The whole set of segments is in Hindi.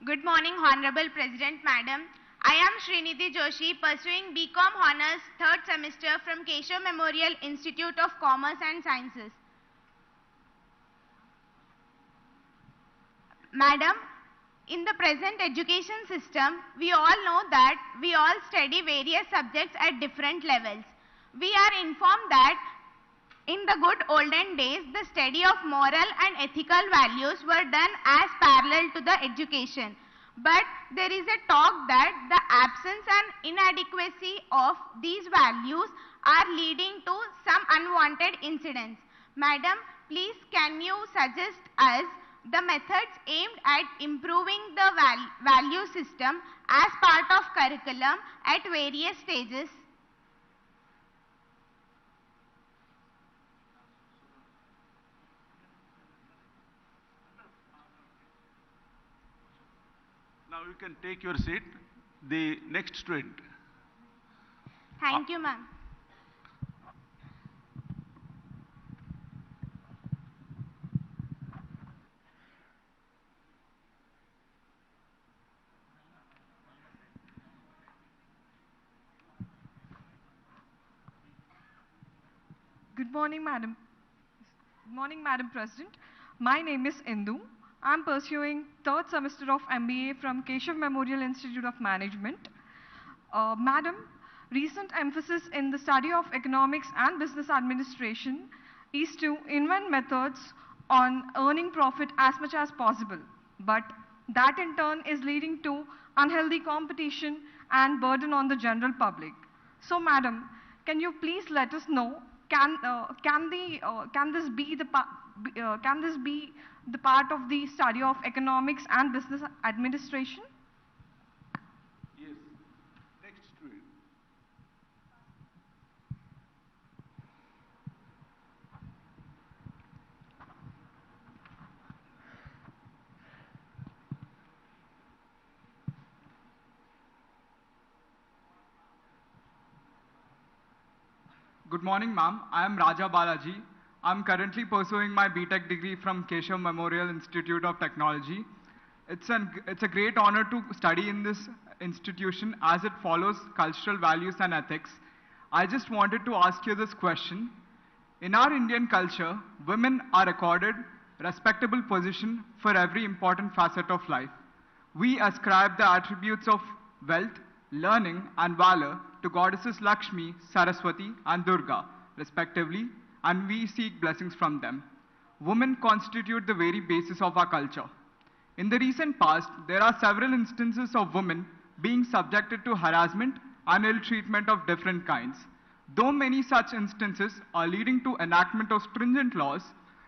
Good morning, Honorable President Madam. I am Srinidhi Joshi, pursuing BCom Honours 3rd semester from Keshav Memorial Institute of Commerce and Sciences. Madam, in the present education system, we all know that we all study various subjects at different levels. We are informed that in the good olden days, the study of moral and ethical values were done as parallel to the education. But there is a talk that the absence and inadequacy of these values are leading to some unwanted incidents. Madam, please can you suggest us the methods aimed at improving the value system as part of curriculum at various stages? Now you can take your seat. The next student. Thank you, ma'am. Good morning, Madam. Good morning, Madam President. My name is Indu. I'm pursuing 3rd semester of MBA from Keshav Memorial Institute of Management. Madam, recent emphasis in the study of economics and business administration is to invent methods on earning profit as much as possible. But that in turn is leading to unhealthy competition and burden on the general public. So, Madam, can you please let us know, can this be the part of the study of economics and business administration? Yes. Next student. Good morning, ma'am. I am Raja Balaji. I'm currently pursuing my BTech degree from Keshav Memorial Institute of Technology. It's a great honor to study in this institution as it follows cultural values and ethics. I just wanted to ask you this question. In our Indian culture, women are accorded respectable position for every important facet of life. We ascribe the attributes of wealth, learning, and valor to goddesses Lakshmi, Saraswati, and Durga, respectively, and we seek blessings from them. Women constitute the very basis of our culture. In the recent past, there are several instances of women being subjected to harassment and ill treatment of different kinds. Though many such instances are leading to enactment of stringent laws,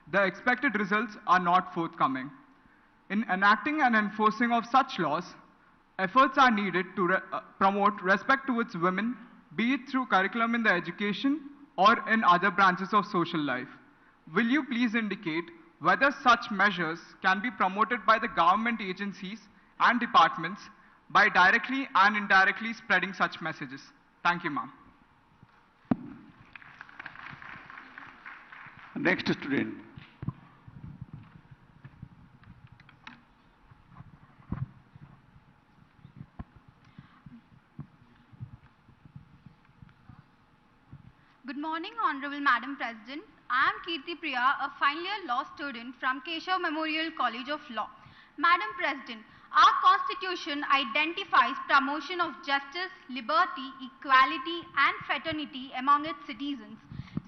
the expected results are not forthcoming. In enacting and enforcing of such laws, efforts are needed to promote respect towards women, be it through curriculum in the education or in other branches of social life. Will you please indicate whether such measures can be promoted by the government agencies and departments by directly and indirectly spreading such messages? Thank you, ma'am. Next student. Good morning, Honorable Madam President. I am Kirti Priya, a final year law student from Keshav Memorial College of Law. Madam President, our Constitution identifies promotion of justice, liberty, equality and fraternity among its citizens.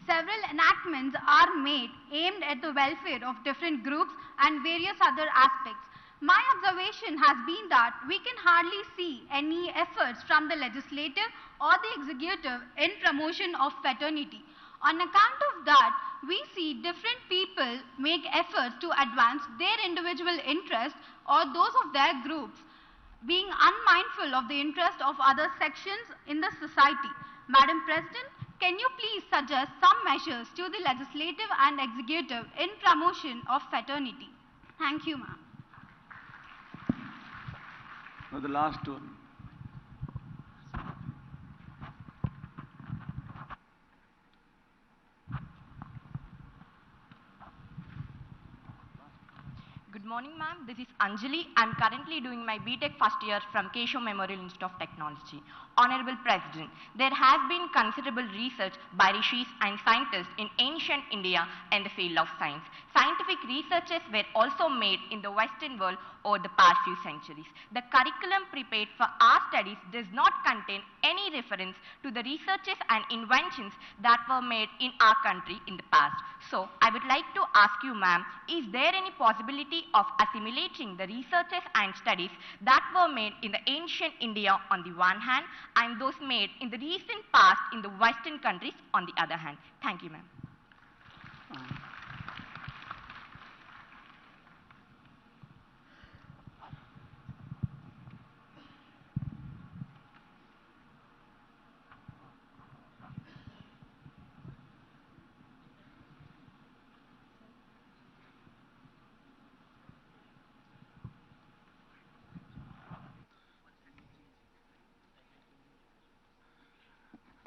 Several enactments are made aimed at the welfare of different groups and various other aspects. My observation has been that we can hardly see any efforts from the legislative or the executive in promotion of fraternity. On account of that, we see different people make efforts to advance their individual interests or those of their groups, being unmindful of the interest of other sections in the society. Madam President, can you please suggest some measures to the legislative and executive in promotion of fraternity? Thank you, ma'am. Now the last one. Good morning, ma'am. ma'am. This is Anjali. I'm currently doing my BTech first year from Keshav Memorial Institute of Technology. Honorable President, there has been considerable research by rishis and scientists in ancient India and the field of science. Scientific researches were also made in the Western world over the past few centuries. The curriculum prepared for our studies does not contain any reference to the researches and inventions that were made in our country in the past. So, I would like to ask you, ma'am, is there any possibility of assimilating the researches and studies that were made in the ancient India on the one hand and those made in the recent past in the Western countries on the other hand? Thank you, ma'am.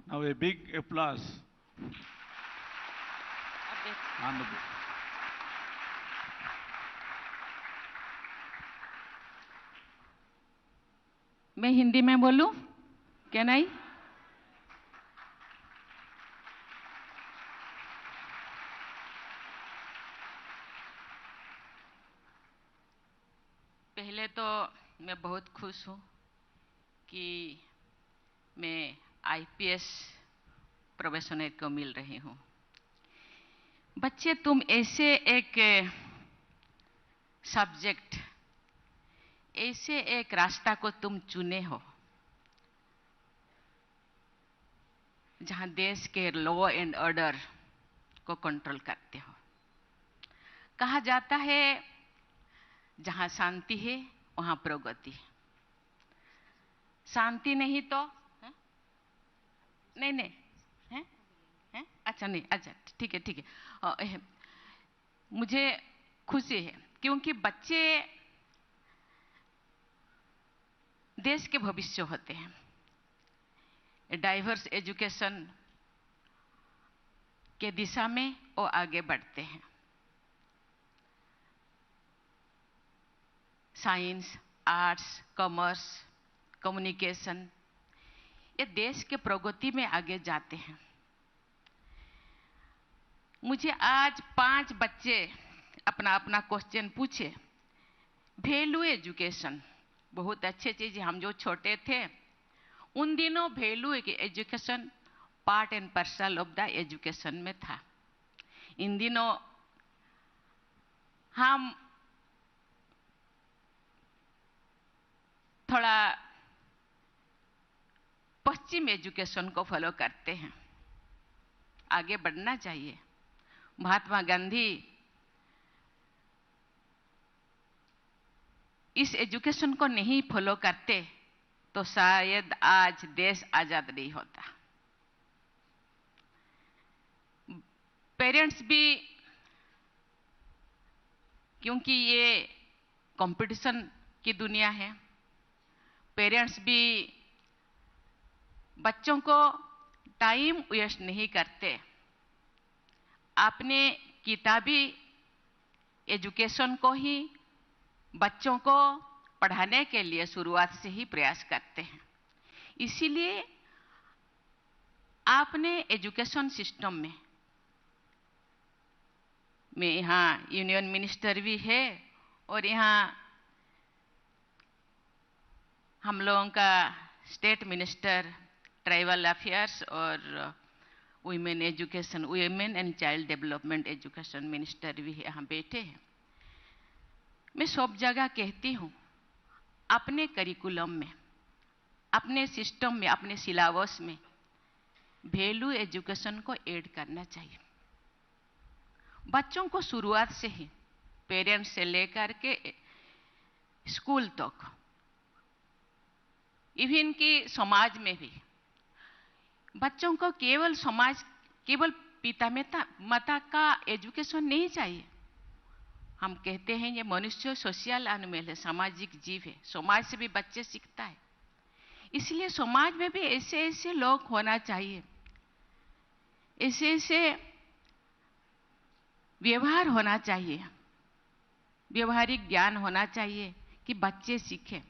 Now a big applause. On the board. मैं हिंदी में बोलूं? Can I? पहले तो मैं बहुत खुश हूं कि मैं आईपीएस प्रोफेशनल को मिल रही हूं। बच्चे, तुम ऐसे एक सब्जेक्ट, ऐसे एक रास्ता को तुम चुने हो जहां देश के लॉ एंड ऑर्डर को कंट्रोल करते हो। कहा जाता है जहां शांति है वहां प्रगति। शांति नहीं तो नहीं है? अच्छा नहीं, अच्छा ठीक है। मुझे खुशी है क्योंकि बच्चे देश के भविष्य होते हैं। डाइवर्स एजुकेशन के दिशा में वो आगे बढ़ते हैं। साइंस, आर्ट्स, कॉमर्स, कम्युनिकेशन, ये देश के प्रगति में आगे जाते हैं। मुझे आज 5 बच्चे अपना अपना क्वेश्चन पूछे। वैल्यू एजुकेशन बहुत अच्छी चीज है। हम जो छोटे थे उन दिनों value education part and parcel of the education में था। इन दिनों हम थोड़ा पश्चिम एजुकेशन को फॉलो करते हैं। आगे बढ़ना चाहिए। महात्मा गांधी इस एजुकेशन को नहीं फॉलो करते तो शायद आज देश आजाद नहीं होता। पेरेंट्स भी, क्योंकि ये कंपटीशन की दुनिया है, पेरेंट्स भी बच्चों को टाइम वेस्ट नहीं करते। अपने किताबी एजुकेशन को ही बच्चों को पढ़ाने के लिए शुरुआत से ही प्रयास करते हैं। इसीलिए आपने एजुकेशन सिस्टम में यहाँ यूनियन मिनिस्टर भी है और यहाँ हम लोगों का स्टेट मिनिस्टर ट्राइबल अफेयर्स और women education, women and child development education minister भी यहाँ बैठे हैं। मैं सब जगह कहती हूँ अपने करिकुलम में, अपने सिस्टम में, अपने सिलेबस में वैल्यू एजुकेशन को ऐड करना चाहिए। बच्चों को शुरुआत से ही पेरेंट्स से लेकर के स्कूल तक, इवन कि समाज में भी बच्चों को केवल पिता माता का एजुकेशन नहीं चाहिए। हम कहते हैं ये मनुष्य सोशल एनिमल है, सामाजिक जीव है। समाज से भी बच्चे सीखता है। इसलिए समाज में भी ऐसे ऐसे लोग होना चाहिए, ऐसे ऐसे व्यवहार होना चाहिए व्यवहारिक ज्ञान होना चाहिए कि बच्चे सीखें।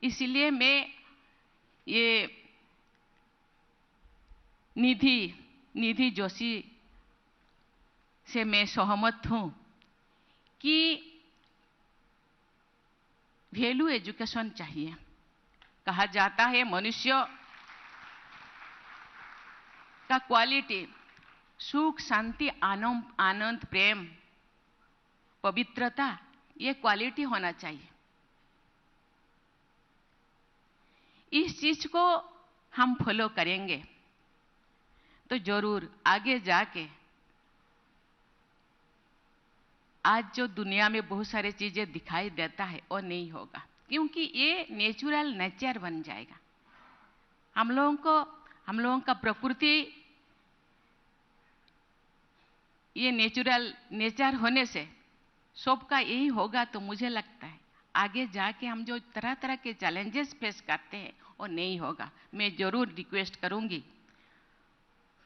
इसलिए मैं ये निधि जोशी से मैं सहमत हूं कि वैल्यू एजुकेशन चाहिए। कहा जाता है मनुष्य का क्वालिटी सुख, शांति, आनंद, प्रेम, पवित्रता, ये क्वालिटी होना चाहिए। इस चीज को हम फॉलो करेंगे तो जरूर आगे जाके आज जो दुनिया में बहुत सारी चीजें दिखाई देता है वो नहीं होगा, क्योंकि ये नेचर बन जाएगा। हम लोगों का प्रकृति ये नेचर होने से सबका यही होगा। तो मुझे लगता है आगे जाके हम जो तरह तरह के चैलेंजेस फेस करते हैं वो नहीं होगा। मैं जरूर रिक्वेस्ट करूंगी,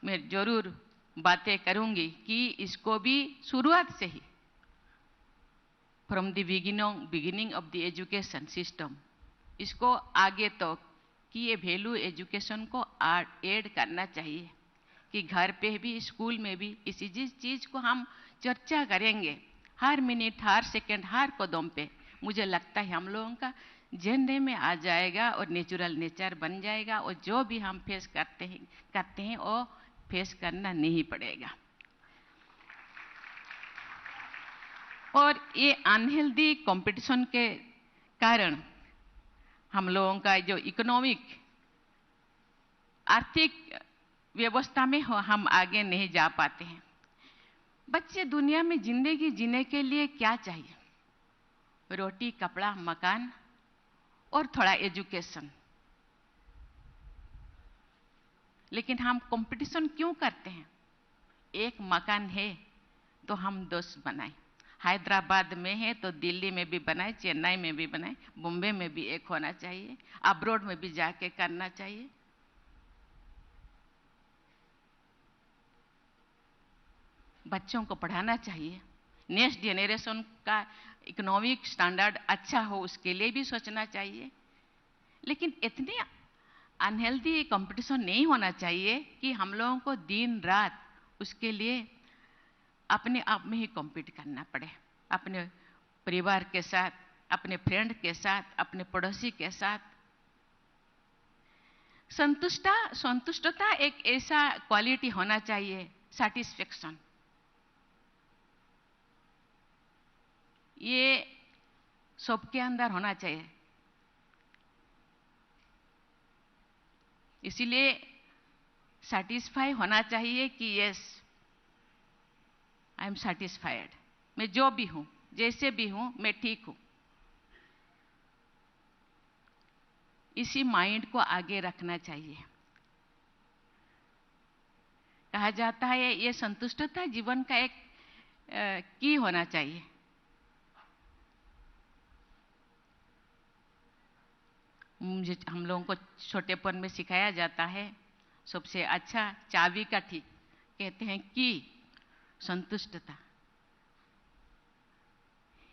मैं जरूर बातें करूंगी कि इसको भी शुरुआत से ही from the beginning of the education system इसको आगे तो कि ये वैल्यू एजुकेशन को ऐड करना चाहिए कि घर पे भी, स्कूल में भी इसी चीज को हम चर्चा करेंगे हर मिनट, हर सेकंड, हर कदम पे। मुझे लगता है हम लोगों का जेनरे में आ जाएगा और नेचर बन जाएगा और जो भी हम फेस करते हैं वो फेस करना नहीं पड़ेगा। और ये अनहेल्दी कंपटीशन के कारण हम लोगों का जो इकोनॉमिक आर्थिक व्यवस्था में हम आगे नहीं जा पाते हैं। बच्चे दुनिया में जिंदगी जीने के लिए क्या चाहिए? रोटी, कपड़ा, मकान और थोड़ा एजुकेशन। लेकिन हम कंपटीशन क्यों करते हैं? एक मकान है तो हम 10 बनाए, हैदराबाद में है तो दिल्ली में भी बनाए, चेन्नई में भी बनाए, बॉम्बे में भी एक होना चाहिए, अब्रॉड में भी जाके करना चाहिए। बच्चों को पढ़ाना चाहिए, नेक्स्ट जनरेशन का इकोनॉमिक स्टैंडर्ड अच्छा हो उसके लिए भी सोचना चाहिए। लेकिन इतने अनहेल्दी कंपटीशन नहीं होना चाहिए कि हम लोगों को दिन रात उसके लिए अपने आप में ही कॉम्पीट करना पड़े, अपने परिवार के साथ, अपने फ्रेंड के साथ, अपने पड़ोसी के साथ। संतुष्टता एक ऐसा क्वालिटी होना चाहिए, सैटिस्फैक्शन, ये सबके अंदर होना चाहिए। इसीलिए सैटिस्फाई होना चाहिए कि यस आई एम सैटिस्फाइड, मैं जो भी हूं, जैसे भी हूं, मैं ठीक हूं। इसी माइंड को आगे रखना चाहिए। कहा जाता है ये संतुष्टता जीवन का एक की होना चाहिए। हम लोगों को छोटेपन में सिखाया जाता है सबसे अच्छा चाबी का ठीक कहते हैं कि संतुष्टता।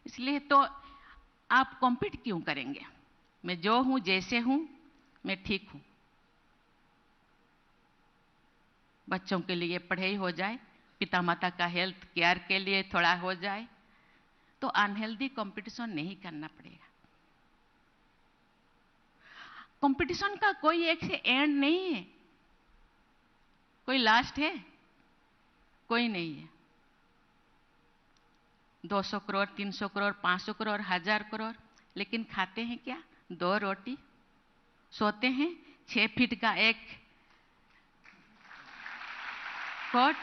इसलिए तो आप कॉम्पीट क्यों करेंगे? मैं जो हूं, जैसे हूं, मैं ठीक हूं। बच्चों के लिए पढ़ाई हो जाए, पिता माता का हेल्थ केयर के लिए थोड़ा हो जाए तो अनहेल्दी कंपटीशन नहीं करना पड़ेगा। कंपटीशन का कोई एक से एंड नहीं है, कोई लास्ट है? कोई नहीं है। 200 करोड़, 300 करोड़, 500 करोड़, 1000 करोड़, लेकिन खाते हैं क्या? 2 रोटी, सोते हैं 6 फीट का एक कोट,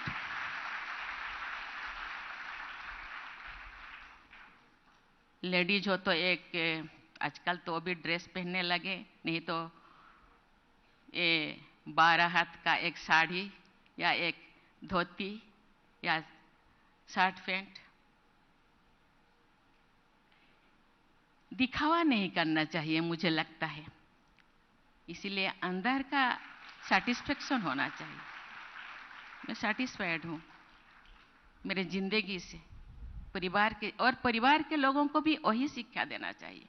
लेडीज हो तो एक, आजकल तो भी ड्रेस पहनने लगे, नहीं तो ये 12 हाथ का एक साड़ी या एक धोती या शर्ट पैंट। दिखावा नहीं करना चाहिए मुझे लगता है। इसीलिए अंदर का सैटिस्फैक्शन होना चाहिए। मैं सैटिस्फाइड हूं मेरे जिंदगी से, परिवार के लोगों को भी वही शिक्षा देना चाहिए,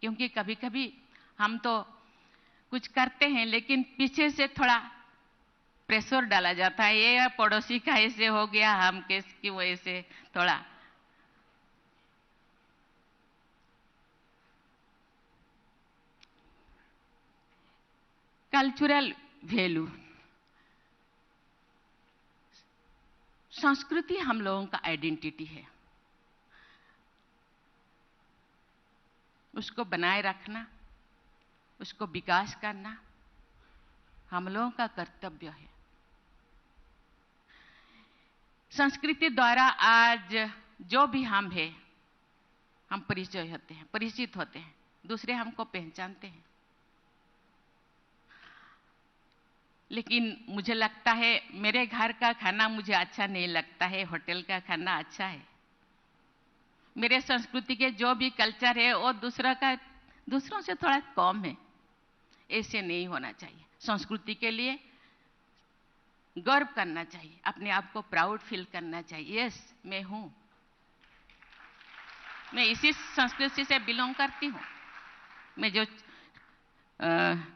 क्योंकि कभी कभी हम तो कुछ करते हैं लेकिन पीछे से थोड़ा प्रेशर डाला जाता है, ये पड़ोसी का ऐसे हो गया, हम किसकी वजह से थोड़ा कल्चरल वैल्यू, संस्कृति हम लोगों का आइडेंटिटी है, उसको बनाए रखना, उसको विकास करना हम लोगों का कर्तव्य है। संस्कृति द्वारा आज जो भी हम हैं, हम परिचित होते हैं, दूसरे हमको पहचानते हैं। लेकिन मुझे लगता है मेरे घर का खाना मुझे अच्छा नहीं लगता है, होटल का खाना अच्छा है। मेरे संस्कृति के जो भी कल्चर है वो दूसरों से थोड़ा कम है, ऐसे नहीं होना चाहिए। संस्कृति के लिए गर्व करना चाहिए, अपने आप को प्राउड फील करना चाहिए। यस, मैं हूं, मैं इसी संस्कृति से बिलोंग करती हूं। मैं जो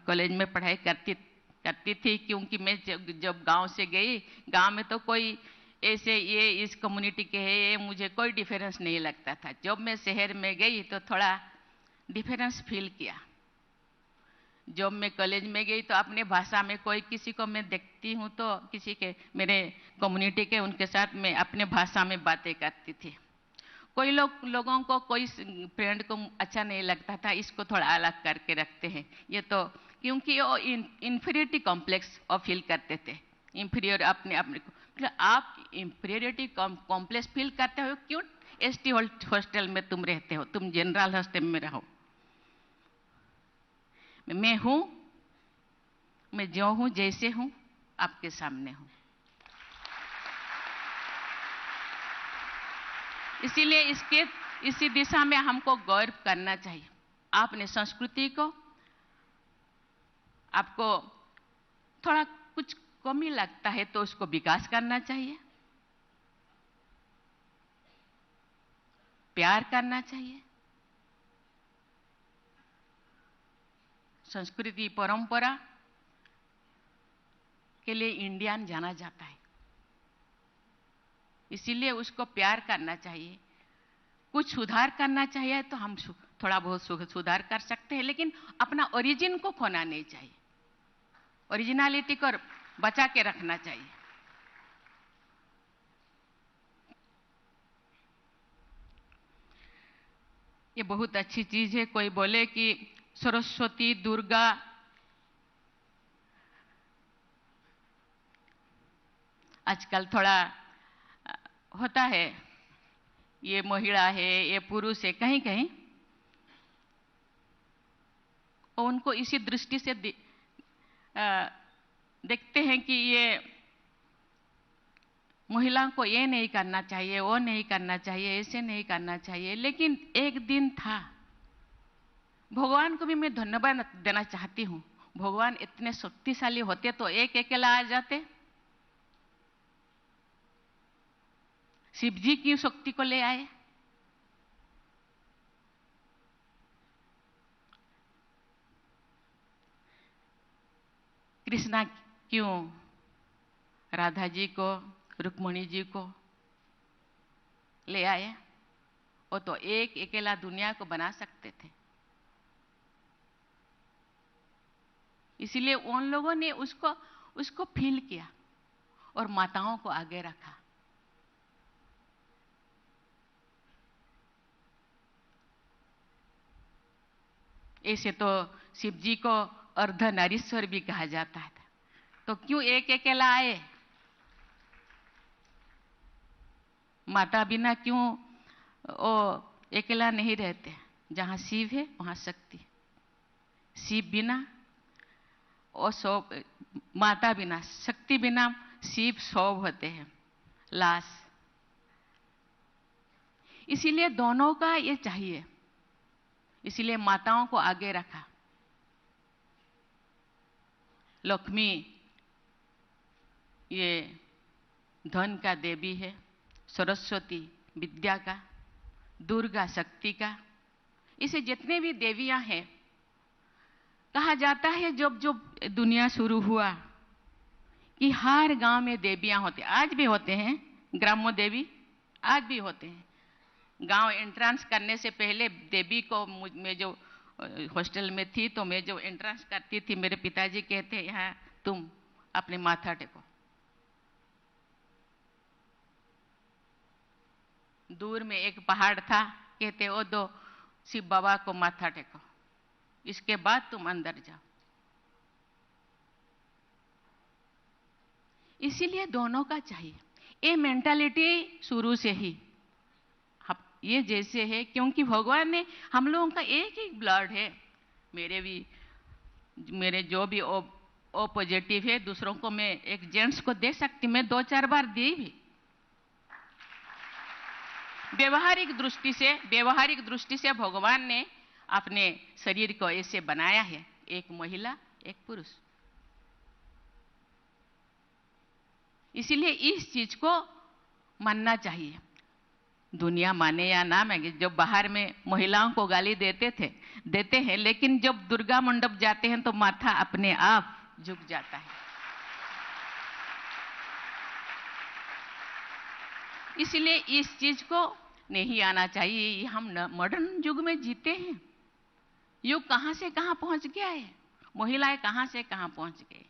कॉलेज में पढ़ाई करती थी, क्योंकि मैं जब गांव से गई, गांव में तो कोई ऐसे ये इस कम्युनिटी के है, ये मुझे कोई डिफरेंस नहीं लगता था। जब मैं शहर में गई तो थोड़ा डिफरेंस फील किया। जब मैं कॉलेज में गई तो अपने भाषा में कोई किसी को मैं देखती हूँ तो किसी के मेरे कम्युनिटी के उनके साथ मैं अपने भाषा में बातें करती थी। कोई लोगों को कोई फ्रेंड को अच्छा नहीं लगता था, इसको थोड़ा अलग करके रखते हैं। ये तो क्योंकि वो इंफीरियरिटी कॉम्प्लेक्स और फील करते थे, इंफीरियर अपने को। आप इंफीरियरिटी कॉम्प्लेक्स फील करते हो क्यों? एसटी हॉस्टल में तुम रहते हो, तुम जनरल हॉस्टल में रहो। मैं हूं, मैं जो हूं, जैसे हूं, आपके सामने हूं। इसीलिए इसी दिशा में हमको गौरव करना चाहिए। आपने संस्कृति को, आपको थोड़ा कुछ कमी लगता है तो उसको विकास करना चाहिए, प्यार करना चाहिए। संस्कृति परंपरा के लिए इंडियन जाना जाता है, इसीलिए उसको प्यार करना चाहिए। कुछ सुधार करना चाहिए तो हम थोड़ा बहुत सुधार कर सकते हैं, लेकिन अपना ओरिजिन को खोना नहीं चाहिए, ओरिजिनलिटी को बचा के रखना चाहिए। ये बहुत अच्छी चीज है। कोई बोले कि सरस्वती, दुर्गा, आजकल थोड़ा होता है, ये महिला है, ये पुरुष है, कहीं कहीं और उनको इसी दृष्टि से देखते हैं कि ये महिलाओं को ये नहीं करना चाहिए, वो नहीं करना चाहिए, ऐसे नहीं करना चाहिए। लेकिन एक दिन था, भगवान को भी मैं धन्यवाद देना चाहती हूँ। भगवान इतने शक्तिशाली होते तो एक अकेला आ जाते। शिव जी की शक्ति को ले आए। कृष्णा क्यों राधा जी को, रुक्मणी जी को ले आए? वो तो एक अकेला दुनिया को बना सकते थे। इसीलिए उन लोगों ने उसको फील किया और माताओं को आगे रखा। ऐसे तो शिव जी को अर्धनारीश्वर भी कहा जाता है, तो क्यों एक अकेला आए? माता बिना क्यों वो अकेला नहीं रहते? जहां शिव है वहां शक्ति। शिव बिना और सब, माता बिना, शक्ति बिना शिव सब होते हैं, लाश। इसीलिए दोनों का ये चाहिए, इसीलिए माताओं को आगे रखा। लक्ष्मी ये धन का देवी है, सरस्वती विद्या का, दुर्गा शक्ति का, इसे जितने भी देवियां हैं, कहा जाता है जब जब दुनिया शुरू हुआ कि हर गांव में देवियां होते, आज भी होते हैं, ग्राम्य देवी आज भी होते हैं। गांव एंट्रेंस करने से पहले देवी को, मैं जो हॉस्टल में थी तो मैं जो एंट्रेंस करती थी, मेरे पिताजी कहते यहाँ तुम अपने माथा टेको। दूर में एक पहाड़ था, कहते ओ दो शिव बाबा को माथा टेको, इसके बाद तुम अंदर जाओ। इसीलिए दोनों का चाहिए। ये मेंटालिटी शुरू से ही ये जैसे है, क्योंकि भगवान ने हम लोगों का एक ही ब्लड है। मेरे जो भी ओ पॉजिटिव है, दूसरों को मैं एक जेंट्स को दे सकती, मैं 2-4 बार दी भी। व्यवहारिक दृष्टि से भगवान ने अपने शरीर को ऐसे बनाया है, एक महिला एक पुरुष। इसीलिए इस चीज को मानना चाहिए, दुनिया माने या ना माने। जब बाहर में महिलाओं को गाली देते हैं, लेकिन जब दुर्गा मंडप जाते हैं तो माथा अपने आप झुक जाता है। इसलिए इस चीज को नहीं आना चाहिए। हम मॉडर्न युग में जीते हैं, युग कहां से कहां पहुंच गया है, महिलाएं कहां से कहां पहुंच गई।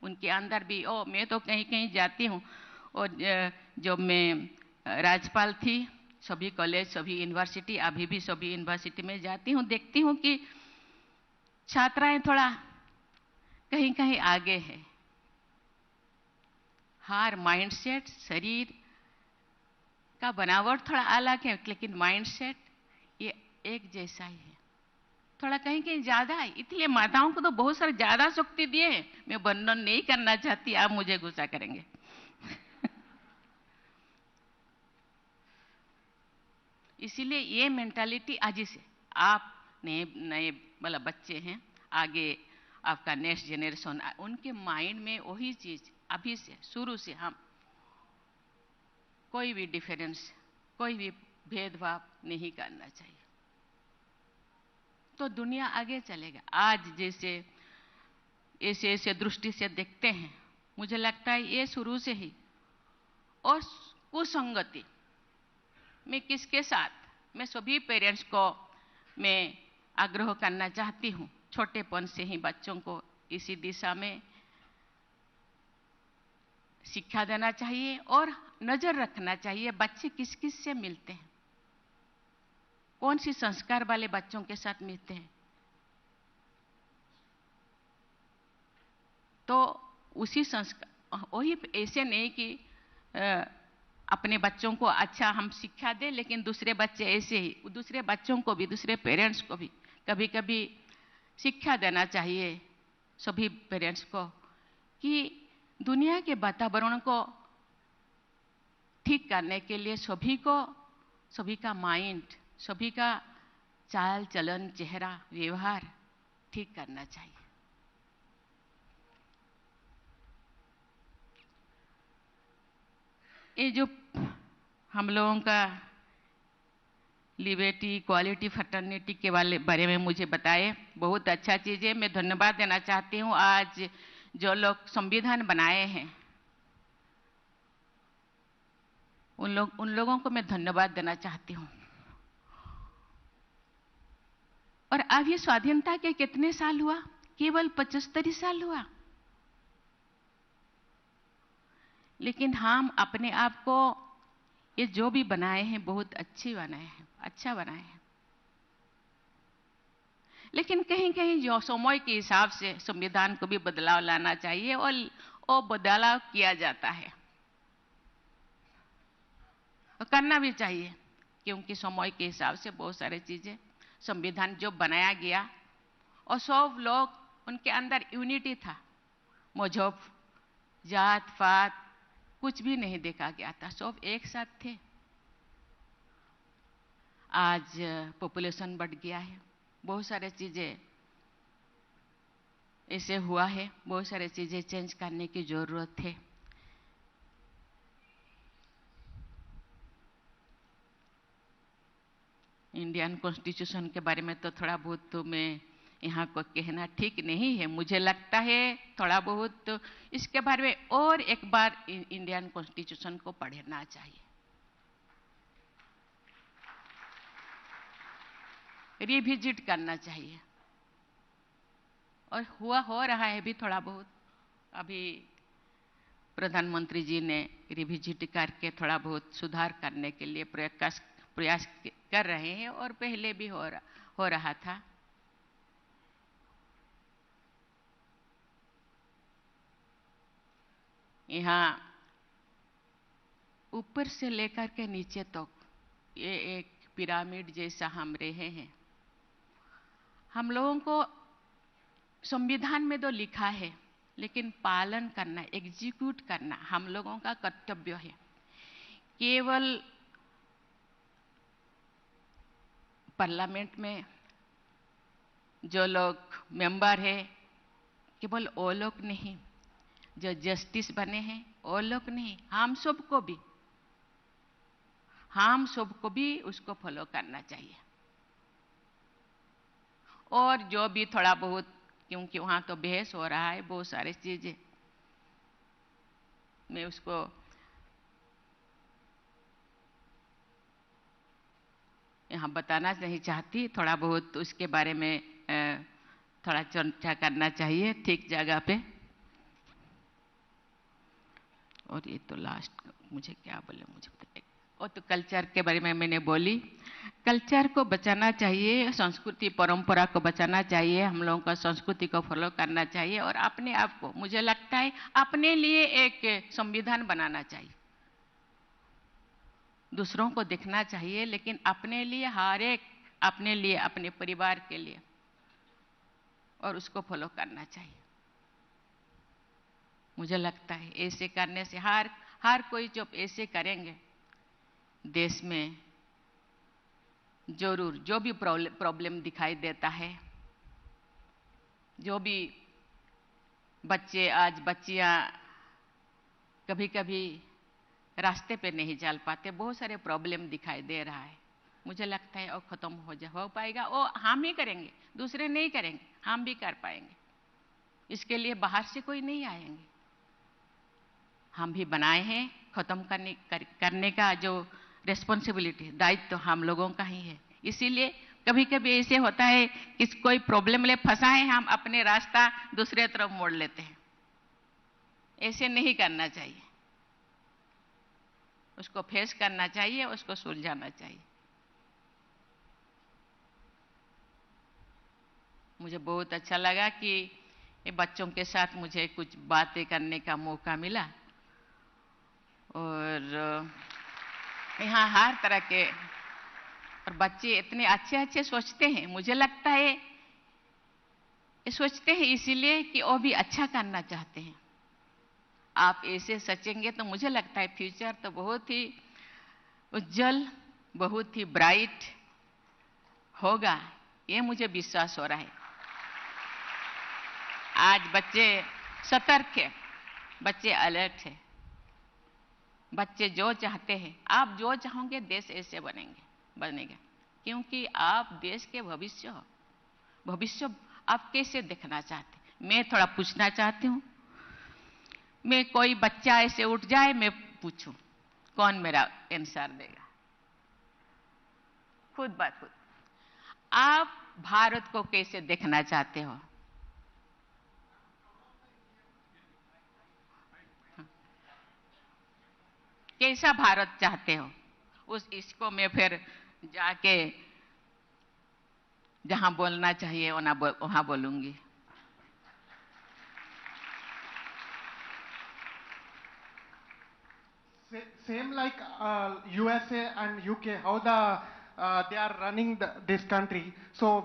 उनके अंदर भी मैं तो कहीं कहीं जाती हूँ, और जब मैं राज्यपाल थी, सभी कॉलेज, सभी यूनिवर्सिटी, अभी भी सभी यूनिवर्सिटी में जाती हूँ, देखती हूँ कि छात्राएं थोड़ा कहीं कहीं आगे है। हर माइंडसेट, शरीर का बनावट थोड़ा अलग है, लेकिन माइंडसेट ये एक जैसा ही है, थोड़ा कहीं कहीं ज्यादा है। इसलिए माताओं को तो बहुत सारे ज्यादा शक्ति दिए हैं। मैं वर्णन नहीं करना चाहती, आप मुझे गुस्सा करेंगे। इसीलिए ये मेंटालिटी आज से आप नए मतलब बच्चे हैं, आगे आपका नेक्स्ट जनरेशन, उनके माइंड में वही चीज अभी से शुरू से हम कोई भी डिफरेंस, कोई भी भेदभाव नहीं करना चाहिए, तो दुनिया आगे चलेगा। आज जैसे ऐसे दृष्टि से देखते हैं, मुझे लगता है ये शुरू से ही। और कुसंगति मैं किसके साथ, मैं सभी पेरेंट्स को मैं आग्रह करना चाहती हूँ, छोटेपन से ही बच्चों को इसी दिशा में शिक्षा देना चाहिए और नजर रखना चाहिए बच्चे किस किस से मिलते हैं, कौन सी संस्कार वाले बच्चों के साथ मिलते हैं। तो उसी संस्कार, वही ऐसे नहीं कि अपने बच्चों को अच्छा हम शिक्षा दें, लेकिन दूसरे बच्चे ऐसे ही, दूसरे बच्चों को भी, दूसरे पेरेंट्स को भी कभी कभी शिक्षा देना चाहिए सभी पेरेंट्स को कि दुनिया के वातावरण को ठीक करने के लिए सभी का माइंड, सभी का चाल चलन, चेहरा, व्यवहार ठीक करना चाहिए। ये जो हम लोगों का लिबर्टी, इक्वालिटी, फ्रेटर्निटी के बारे में मुझे बताए, बहुत अच्छा चीज़ है। मैं धन्यवाद देना चाहती हूँ। आज जो लोग संविधान बनाए हैं उन लोगों को मैं धन्यवाद देना चाहती हूँ। और अभी स्वाधीनता के कितने साल हुआ? केवल 75 साल हुआ। लेकिन हम अपने आप को ये जो भी बनाए हैं बहुत अच्छे बनाए हैं, अच्छा बनाए हैं। लेकिन कहीं कहीं जो समय के हिसाब से संविधान को भी बदलाव लाना चाहिए, और वो बदलाव किया जाता है और करना भी चाहिए, क्योंकि समय के हिसाब से बहुत सारी चीजें, संविधान जो बनाया गया और सब लोग उनके अंदर यूनिटी था, मजहब, जात पात कुछ भी नहीं देखा गया था, सब एक साथ थे। आज पॉपुलेशन बढ़ गया है, बहुत सारे चीजें ऐसे हुआ है, बहुत सारे चीजें चेंज करने की जरूरत है। इंडियन कॉन्स्टिट्यूशन के बारे में तो थोड़ा बहुत तो मैं यहाँ को कहना ठीक नहीं है। मुझे लगता है थोड़ा बहुत तो इसके बारे में और एक बार इंडियन कॉन्स्टिट्यूशन को पढ़ना चाहिए, रिविजिट करना चाहिए। और हो रहा है भी थोड़ा बहुत। अभी प्रधानमंत्री जी ने रिविजिट करके थोड़ा बहुत सुधार करने के लिए प्रयास कर रहे हैं और पहले भी हो रहा था। यहाँ ऊपर से लेकर के नीचे तक ये एक पिरामिड जैसा हम रहे हैं। हम लोगों को संविधान में तो लिखा है, लेकिन पालन करना, एग्जीक्यूट करना हम लोगों का कर्तव्य है। केवल पार्लियामेंट में जो लोग मेंबर है, केवल वो लोग नहीं, जो जस्टिस बने हैं वो लोग नहीं, हम सबको भी उसको फॉलो करना चाहिए। और जो भी थोड़ा बहुत, क्योंकि वहां तो बहस हो रहा है बहुत सारी चीजें, मैं उसको यहाँ बताना नहीं चाहती। थोड़ा बहुत उसके बारे में थोड़ा चर्चा करना चाहिए ठीक जगह पे। और ये तो लास्ट मुझे क्या बोले, मुझे और तो कल्चर के बारे में मैंने बोली। कल्चर को बचाना चाहिए, संस्कृति परंपरा को बचाना चाहिए, हम लोगों का संस्कृति को फॉलो करना चाहिए और अपने आप को, मुझे लगता है अपने लिए एक संविधान बनाना चाहिए। दूसरों को देखना चाहिए, लेकिन अपने लिए, हर एक अपने लिए, अपने परिवार के लिए, और उसको फॉलो करना चाहिए। मुझे लगता है ऐसे करने से हर कोई जब ऐसे करेंगे, देश में जरूर जो भी प्रॉब्लम दिखाई देता है, जो भी बच्चियां कभी कभी रास्ते पे नहीं चल पाते, बहुत सारे प्रॉब्लम दिखाई दे रहा है, मुझे लगता है वो खत्म हो पाएगा। वो हम ही करेंगे, दूसरे नहीं करेंगे, हम भी कर पाएंगे। इसके लिए बाहर से कोई नहीं आएंगे, हम भी बनाए हैं। खत्म करने का जो रिस्पॉन्सिबिलिटी, दायित्व तो हम लोगों का ही है। इसीलिए कभी कभी ऐसे होता है कि कोई प्रॉब्लम में फंसा है, हम अपने रास्ता दूसरे तरफ मोड़ लेते हैं। ऐसे नहीं करना चाहिए, उसको फेस करना चाहिए, उसको सुलझाना चाहिए। मुझे बहुत अच्छा लगा कि ये बच्चों के साथ मुझे कुछ बातें करने का मौका मिला। और यहाँ हर तरह के, और बच्चे इतने अच्छे अच्छे सोचते हैं। मुझे लगता है ये सोचते हैं इसीलिए कि वो भी अच्छा करना चाहते हैं। आप ऐसे सोचेंगे तो मुझे लगता है फ्यूचर तो बहुत ही उज्जवल, बहुत ही ब्राइट होगा, ये मुझे विश्वास हो रहा है। आज बच्चे सतर्क है, बच्चे अलर्ट है, बच्चे जो चाहते हैं, आप जो चाहोगे देश ऐसे बनेगा, क्योंकि आप देश के भविष्य हो। भविष्य आप कैसे देखना चाहते? मैं थोड़ा पूछना चाहती हूँ। मैं कोई बच्चा ऐसे उठ जाए, मैं पूछूं, कौन मेरा आंसर देगा? खुद बात खुद, आप भारत को कैसे देखना चाहते हो? कैसा भारत चाहते हो? इसको मैं फिर जाके जहां बोलना चाहिए वहां बोलूंगी। Same like USA and UK, how they are running this country. So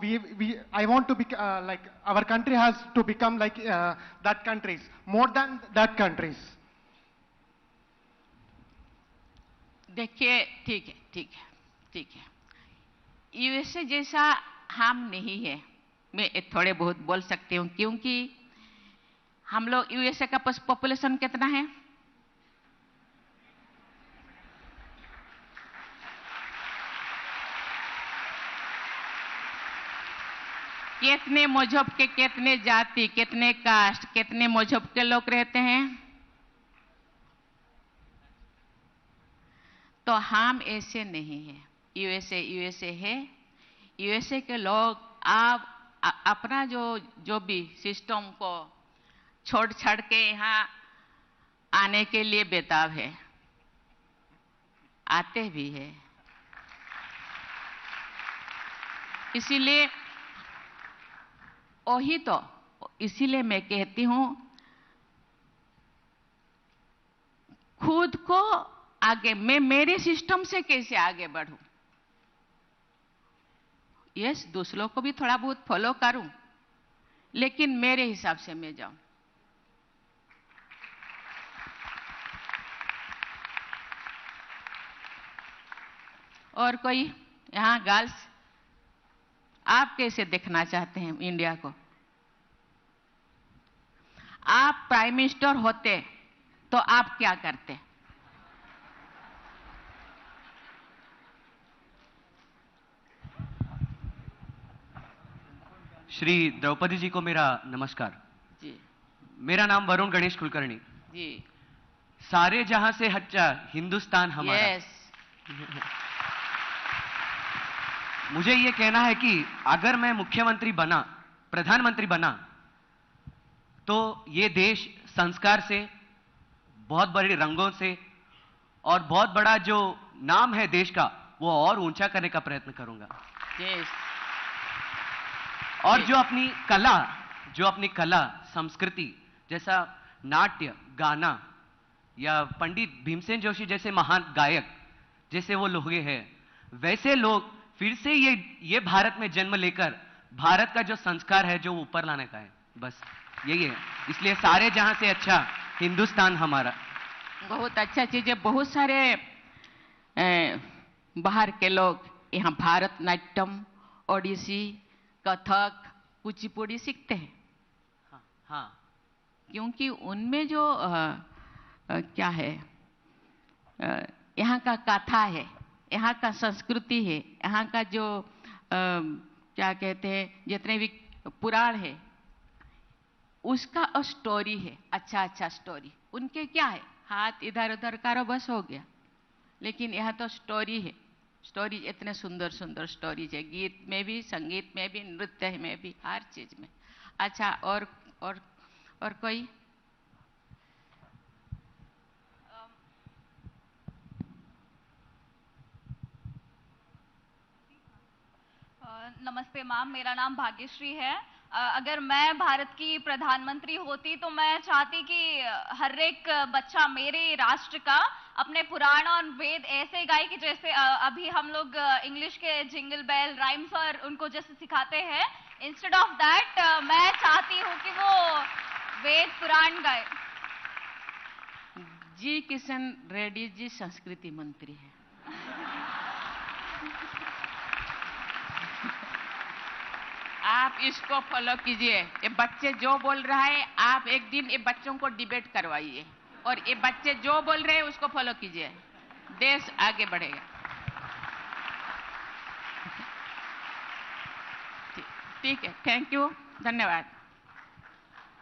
I want to be like our country has to become like that countries, more than that countries. देखिए, ठीक है। यूएसए जैसा हम नहीं है। मैं थोड़े बहुत बोल सकती हूँ, क्योंकि हम लोग, यूएसए का पॉपुलेशन कितना है? कितने मजहब के, कितने जाति, कितने कास्ट, कितने मजहब के लोग रहते हैं। तो हम ऐसे नहीं है। यूएसए है। यूएसए के लोग आप अपना जो भी सिस्टम को छोड़ छाड़ के यहाँ आने के लिए बेताब है, आते भी है। इसीलिए वही तो, इसीलिए मैं कहती हूं खुद को आगे, मैं मेरे सिस्टम से कैसे आगे बढ़ूं। यस, दूसरों को भी थोड़ा बहुत फॉलो करूं, लेकिन मेरे हिसाब से मैं जाऊं। और कोई यहां गर्ल्स, आप कैसे देखना चाहते हैं इंडिया को? आप प्राइम मिनिस्टर होते तो आप क्या करते? श्री द्रौपदी जी को मेरा नमस्कार जी। मेरा नाम वरुण गणेश कुलकर्णी जी। सारे जहां से अच्छा हिंदुस्तान हमारा। यस। मुझे ये कहना है कि अगर मैं मुख्यमंत्री बना, प्रधानमंत्री बना, तो ये देश संस्कार से, बहुत बड़े रंगों से और बहुत बड़ा जो नाम है देश का वो और ऊंचा करने का प्रयत्न करूंगा। यस। और जो अपनी कला संस्कृति, जैसा नाट्य, गाना या पंडित भीमसेन जोशी जैसे महान गायक जैसे वो लोग हैं, वैसे लोग फिर से ये भारत में जन्म लेकर भारत का जो संस्कार है जो ऊपर लाने का है, बस यही है। इसलिए सारे जहां से अच्छा हिंदुस्तान हमारा। बहुत अच्छा चीज है। बहुत सारे बाहर के लोग यहाँ भारतनाट्यम, ओडिसी, कथक, कुचिपुड़ी सीखते हैं। हाँ। क्योंकि उनमें जो क्या है, यहाँ का कथा है, यहाँ का संस्कृति है, यहाँ का जो क्या कहते हैं, जितने भी पुराण है उसका स्टोरी है, अच्छा स्टोरी। उनके क्या है, हाथ इधर उधर करो बस हो गया, लेकिन यहाँ तो स्टोरी है। स्टोरी इतने सुंदर सुंदर स्टोरीज है, गीत में भी, संगीत में भी, नृत्य में भी, हर चीज में। अच्छा, और कोई? नमस्ते मैम, मेरा नाम भाग्यश्री है। अगर मैं भारत की प्रधानमंत्री होती तो मैं चाहती कि हर एक बच्चा मेरे राष्ट्र का अपने पुराण और वेद ऐसे गाए कि जैसे अभी हम लोग इंग्लिश के जिंगल बेल राइम्स और उनको जैसे सिखाते हैं, इंस्टेड ऑफ दैट मैं चाहती हूँ कि वो वेद पुराण गाए। जी किशन रेड्डी जी संस्कृति मंत्री है। आप इसको फॉलो कीजिए। ये बच्चे जो बोल रहा है, आप एक दिन ये बच्चों को डिबेट करवाइए और ये बच्चे जो बोल रहे हैं उसको फॉलो कीजिए, देश आगे बढ़ेगा। ठीक है, थैंक यू, धन्यवाद।